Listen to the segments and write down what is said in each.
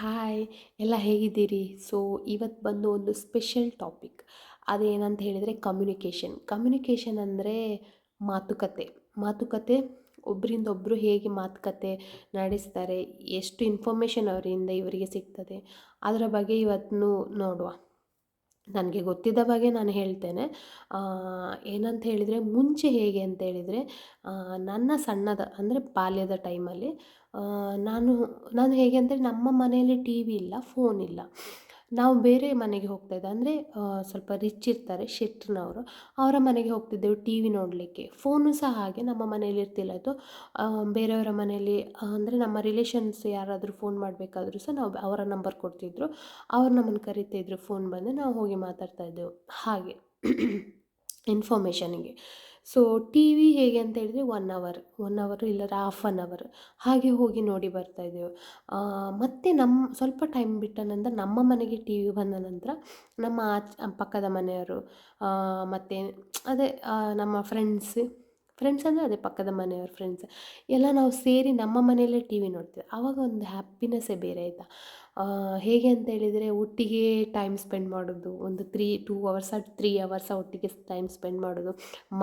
Hi ಎಲ್ಲ ಹೇಗಿದ್ದೀರಿ? So ಇವತ್ತು ಬಂದು ಒಂದು ಸ್ಪೆಷಲ್ ಟಾಪಿಕ್. ಅದೇನಂತ ಹೇಳಿದರೆ ಕಮ್ಯುನಿಕೇಷನ್ ಅಂದರೆ ಮಾತುಕತೆ. ಮಾತುಕತೆ ಒಬ್ಬರಿಂದ ಒಬ್ಬರು ಹೇಗೆ ಮಾತುಕತೆ ನಡೆಸ್ತಾರೆ, ಎಷ್ಟು ಇನ್ಫಾರ್ಮೇಷನ್ ಅವರಿಂದ ಇವರಿಗೆ ಸಿಗ್ತದೆ, ಅದರ ಬಗ್ಗೆ ಇವತ್ತು ನೋಡುವ. ನನಗೆ ಗೊತ್ತಿದ್ದ ಬಗ್ಗೆ ನಾನು ಹೇಳ್ತೇನೆ. ಏನಂತ ಹೇಳಿದರೆ ಮುಂಚೆ ಹೇಗೆ ಅಂತ ಹೇಳಿದರೆ, ನನ್ನ ಸಣ್ಣದ ಅಂದರೆ ಬಾಲ್ಯದ ಟೈಮಲ್ಲಿ ನಾನು ನಾನು ಹೇಗೆ ಅಂದರೆ ನಮ್ಮ ಮನೆಯಲ್ಲಿ ಟಿ ವಿ ಇಲ್ಲ, ಫೋನ್ ಇಲ್ಲ. ನಾವು ಬೇರೆ ಮನೆಗೆ ಹೋಗ್ತಾಯಿದ್ದೆ. ಅಂದರೆ ಸ್ವಲ್ಪ ರಿಚ್ ಇರ್ತಾರೆ, ಶೆಟ್ರನವರು. ಅವರ ಮನೆಗೆ ಹೋಗ್ತಿದ್ದೆವು ಟಿ ವಿ ನೋಡಲಿಕ್ಕೆ. ಫೋನು ಸಹ ಹಾಗೆ ನಮ್ಮ ಮನೇಲಿ ಇರ್ತಿಲ್ಲ. ಅದು ಬೇರೆಯವರ ಮನೆಯಲ್ಲಿ ಅಂದರೆ ನಮ್ಮ ರಿಲೇಷನ್ಸ್ ಯಾರಾದರೂ ಫೋನ್ ಮಾಡಬೇಕಾದ್ರೂ ಸಹ ನಾವು ಅವರ ನಂಬರ್ ಕೊಡ್ತಿದ್ರು. ಅವ್ರು ನಮ್ಮನ್ನು ಕರಿತಾಯಿದ್ರು, ಫೋನ್ ಬಂದರೆ ನಾವು ಹೋಗಿ ಮಾತಾಡ್ತಾ ಇದ್ದೆವು ಹಾಗೆ ಇನ್ಫಾರ್ಮೇಷನಿಗೆ. ಸೊ ಟಿ ವಿ ಹೇಗೆ ಅಂತ ಹೇಳಿದರೆ 1 ಅವರ್ ಇಲ್ಲರ ಹಾಫ್ ಆನ್ ಅವರ್ ಹಾಗೆ ಹೋಗಿ ನೋಡಿ ಬರ್ತಾಯಿದ್ದೆವು. ಮತ್ತು ಸ್ವಲ್ಪ ಟೈಮ್ ಬಿಟ್ಟ ನಂತರ ನಮ್ಮ ಮನೆಗೆ ಟಿ ವಿ ಬಂದ ನಂತರ ನಮ್ಮ ಪಕ್ಕದ ಮನೆಯವರು ಮತ್ತು ಅದೇ ನಮ್ಮ ಫ್ರೆಂಡ್ಸ್ ಅಂದರೆ ಅದೇ ಪಕ್ಕದ ಮನೆಯವ್ರ ಫ್ರೆಂಡ್ಸ್ ಎಲ್ಲ ನಾವು ಸೇರಿ ನಮ್ಮ ಮನೆಯಲ್ಲೇ ಟಿ ವಿ ನೋಡ್ತೇವೆ. ಆವಾಗ ಒಂದು ಹ್ಯಾಪಿನೆಸ್ಸೇ ಬೇರೆ ಆಯಿತಾ. ಹೇಗೆ ಅಂತ ಹೇಳಿದರೆ ಒಟ್ಟಿಗೆ ಟೈಮ್ ಸ್ಪೆಂಡ್ ಮಾಡೋದು, ಒಂದು 2 ಅವರ್ಸ 3 ಅವರ್ಸ ಒಟ್ಟಿಗೆ ಟೈಮ್ ಸ್ಪೆಂಡ್ ಮಾಡೋದು,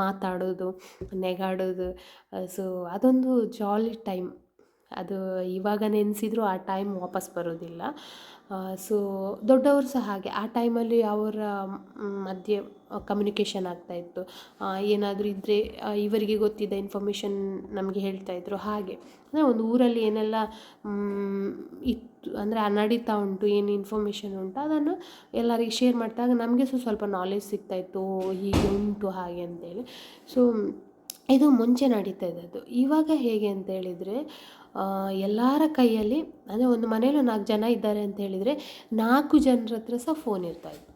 ಮಾತಾಡೋದು, ನೆಗಾಡೋದು. ಸೊ ಅದೊಂದು ಜಾಲಿ ಟೈಮ್. ಅದು ಇವಾಗ ನೆನೆಸಿದ್ರು ಆ ಟೈಮ್ ವಾಪಸ್ ಬರೋದಿಲ್ಲ. ಸೊ ದೊಡ್ಡವರು ಸಹ ಹಾಗೆ ಆ ಟೈಮಲ್ಲಿ ಅವರ ಮಧ್ಯೆ ಕಮ್ಯುನಿಕೇಷನ್ ಆಗ್ತಾಯಿತ್ತು. ಏನಾದರೂ ಇದ್ದರೆ ಇವರಿಗೆ ಗೊತ್ತಿದ್ದ ಇನ್ಫಾರ್ಮೇಷನ್ ನಮಗೆ ಹೇಳ್ತಾಯಿದ್ರು. ಹಾಗೆ ಅಂದರೆ ಒಂದು ಊರಲ್ಲಿ ಏನೆಲ್ಲ ಇತ್ತು ಅಂದರೆ ನಡೀತಾ ಉಂಟು, ಏನು ಇನ್ಫಾರ್ಮೇಷನ್ ಉಂಟು ಅದನ್ನು ಎಲ್ಲರಿಗೆ ಶೇರ್ ಮಾಡಿದಾಗ ನಮಗೆ ಸಹ ಸ್ವಲ್ಪ ನಾಲೆಜ್ ಸಿಗ್ತಾಯಿತ್ತು, ಹೀಗೆ ಉಂಟು ಹಾಗೆ ಅಂತೇಳಿ. ಸೊ ಇದು ಮುಂಚೆ ನಡೀತಾ ಇದ್ದದ್ದು. ಇವಾಗ ಹೇಗೆ ಅಂತ ಹೇಳಿದರೆ ಎಲ್ಲರ ಕೈಯಲ್ಲಿ ಅಂದರೆ ಒಂದು ಮನೆಯಲ್ಲಿ 4 ಜನ ಇದ್ದಾರೆ ಅಂತ ಹೇಳಿದರೆ 4 ಜನರ ಹತ್ರ ಸಹ ಫೋನ್ ಇರ್ತಾಯಿತ್ತು,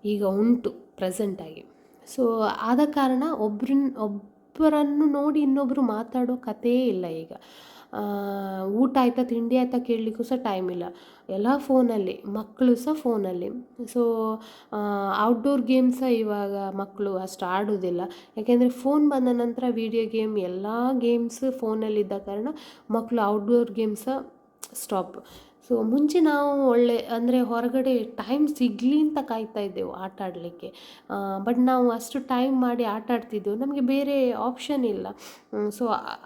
ಈಗ ಉಂಟು ಪ್ರೆಸೆಂಟಾಗಿ. ಸೊ ಆದ ಕಾರಣ ಒಬ್ಬರನ್ನು ನೋಡಿ ಇನ್ನೊಬ್ಬರು ಮಾತಾಡೋ ಕಥೆಯೇ ಇಲ್ಲ ಈಗ. ಊಟ ಆಯಿತಾ, ತಿಂಡಿ ಆಯಿತಾ ಕೇಳಲಿಕ್ಕೂ ಸಹ ಟೈಮ್ ಇಲ್ಲ, ಎಲ್ಲ ಫೋನಲ್ಲಿ, ಮಕ್ಕಳು ಸಹ ಫೋನಲ್ಲಿ. ಸೊ ಔಟ್ಡೋರ್ ಗೇಮ್ಸ್ ಸಹ ಇವಾಗ ಮಕ್ಕಳು ಅಷ್ಟು ಆಡೋದಿಲ್ಲ. ಯಾಕೆಂದರೆ ಫೋನ್ ಬಂದ ನಂತರ ವೀಡಿಯೋ ಗೇಮ್ ಎಲ್ಲ ಗೇಮ್ಸ್ ಫೋನಲ್ಲಿದ್ದ ಕಾರಣ ಮಕ್ಕಳು ಔಟ್ಡೋರ್ ಗೇಮ್ಸ ಸ್ಟಾಪ್. ಸೊ ಮುಂಚೆ ನಾವು ಅಂದರೆ ಹೊರಗಡೆ ಟೈಮ್ ಸಿಗಲಿ ಅಂತ ಕಾಯ್ತಾ ಇದ್ದೆವು ಆಟ ಆಡಲಿಕ್ಕೆ. ಬಟ್ ನಾವು ಅಷ್ಟು ಟೈಮ್ ಮಾಡಿ ಆಟ ಆಡ್ತಿದ್ದೆವು, ನಮಗೆ ಬೇರೆ ಆಪ್ಷನ್ ಇಲ್ಲ. ಸೊ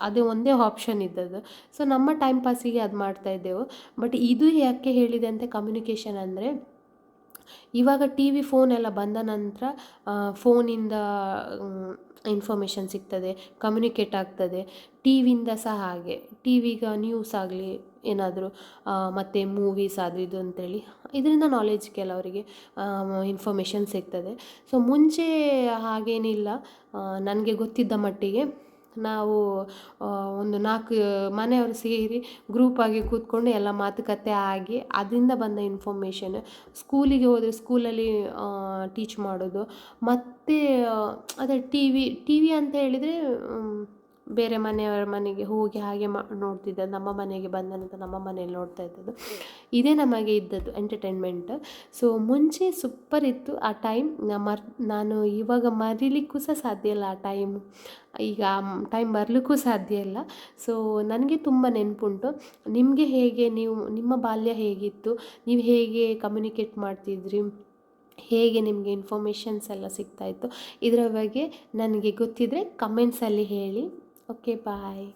ಅದು ಒಂದೇ ಆಪ್ಷನ್ ಇದ್ದದ್ದು. ಸೊ ನಮ್ಮ ಟೈಮ್ ಪಾಸಿಗೆ ಅದು ಮಾಡ್ತಾಯಿದ್ದೆವು. ಬಟ್ ಇದು ಯಾಕೆ ಹೇಳಿದೆ ಅಂತ ಕಮ್ಯುನಿಕೇಷನ್ ಅಂದರೆ ಇವಾಗ ಟಿ ವಿ ಫೋನ್ ಎಲ್ಲ ಬಂದ ನಂತರ ಫೋನಿಂದ ಇನ್ಫಾರ್ಮೇಷನ್ ಸಿಗ್ತದೆ, ಕಮ್ಯುನಿಕೇಟ್ ಆಗ್ತದೆ. ಟಿ ವಿಯಿಂದ ಸಹ ಹಾಗೆ, ಟಿ ವಿಗೆ ನ್ಯೂಸ್ ಆಗಲಿ ಏನಾದರೂ ಮತ್ತು ಮೂವೀಸ್ ಅದು ಇದು ಅಂತೇಳಿ ಇದರಿಂದ ನಾಲೆಜ್ ಕೆಲವರಿಗೆ ಇನ್ಫಾರ್ಮೇಷನ್ ಸಿಗ್ತದೆ. ಸೊ ಮುಂಚೆ ಹಾಗೇನಿಲ್ಲ. ನನಗೆ ಗೊತ್ತಿದ್ದ ಮಟ್ಟಿಗೆ ನಾವು ಒಂದು 4 ಮನೆಯವರು ಸೇರಿ ಗ್ರೂಪಾಗಿ ಕೂತ್ಕೊಂಡು ಎಲ್ಲ ಮಾತುಕತೆ ಆಗಿ ಅದರಿಂದ ಬಂದ ಇನ್ಫಾರ್ಮೇಷನ್ ಸ್ಕೂಲಿಗೆ ಹೋದರೆ ಸ್ಕೂಲಲ್ಲಿ ಟೀಚ್ ಮಾಡೋದು. ಮತ್ತು ಅದೇ ಟಿ ವಿ ಅಂತ ಹೇಳಿದರೆ ಬೇರೆ ಮನೆಯವರ ಮನೆಗೆ ಹೋಗಿ ಹಾಗೆ ನೋಡ್ತಿದ್ದದ್ದು. ನಮ್ಮ ಮನೆಗೆ ಬಂದ ನಂತರ ನಮ್ಮ ಮನೆಯಲ್ಲಿ ನೋಡ್ತಾ ಇದ್ದದ್ದು. ಇದೇ ನಮಗೆ ಇದ್ದದ್ದು ಎಂಟರ್ಟೈನ್ಮೆಂಟ್. ಸೊ ಮುಂಚೆ ಸೂಪರ್ ಇತ್ತು ಆ ಟೈಮ್. ನಾನು ಇವಾಗ ಮರಿಲಿಕ್ಕೂ ಸಹ ಸಾಧ್ಯ ಇಲ್ಲ ಆ ಟೈಮ್. ಈಗ ಟೈಮ್ ಬರಲಿಕ್ಕೂ ಸಾಧ್ಯ ಇಲ್ಲ. ಸೊ ನನಗೆ ತುಂಬ ನೆನಪುಂಟು. ನಿಮಗೆ ಹೇಗೆ, ನಿಮ್ಮ ಬಾಲ್ಯ ಹೇಗಿತ್ತು, ನೀವು ಹೇಗೆ ಕಮ್ಯುನಿಕೇಟ್ ಮಾಡ್ತಿದ್ರಿ, ಹೇಗೆ ನಿಮಗೆ ಇನ್ಫಾರ್ಮೇಷನ್ಸ್ ಎಲ್ಲ ಸಿಗ್ತಾಯಿತ್ತು, ಇದರ ಬಗ್ಗೆ ನನಗೆ ಗೊತ್ತಿದ್ದರೆ ಕಮೆಂಟ್ಸಲ್ಲಿ ಹೇಳಿ. ಓಕೆ, ಬಾಯ್.